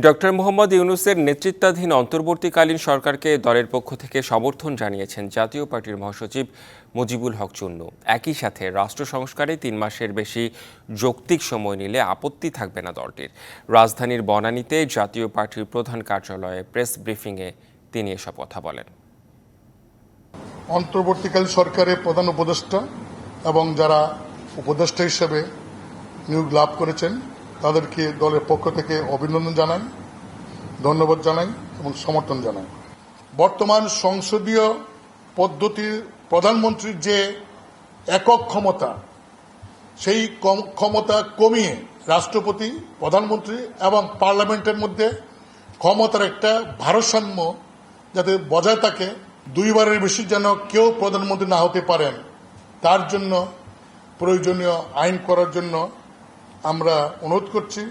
Doctor Mohammad ইউনূসের নেতৃত্বাধীন অন্তর্বর্তীকালীন সরকারকে দলের পক্ষ থেকে সমর্থন জানিয়েছেন জাতীয় পার্টির মহাসচিব মুজিবুল হক চুন্নু। একই সাথে রাষ্ট্র সংস্কারে ৩ মাসের বেশি যৌক্তিক সময় নিলে আপত্তি থাকবে না দলটির। রাজধানীর বনানীতে জাতীয় পার্টির প্রধান কার্যালয়ে প্রেস ব্রিফিংয়ে তিনি এসব কথা বলেন। অন্তর্বর্তীকালীন সরকারের প্রধান উপদেষ্টা এবং যারা উপদেষ্টা হিসেবে নিয়োগ লাভ করেছেন তাদেরকে দলের পক্ষ থেকে অভিনন্দন জানাই, ধন্যবাদ জানাই এবং সমর্থন জানাই। বর্তমান সংসদীয় পদ্ধতির প্রধানমন্ত্রীর যে একক ক্ষমতা, সেই ক্ষমতা কমিয়ে রাষ্ট্রপতি, প্রধানমন্ত্রী এবং পার্লামেন্টের মধ্যে ক্ষমতার একটা ভারসাম্য যাতে বজায় থাকে, দুইবারের বেশি যেন কেউ প্রধানমন্ত্রী না হতে পারেন, তার জন্য প্রয়োজনীয় আইন করার জন্য আমরা অনুরোধ করছি।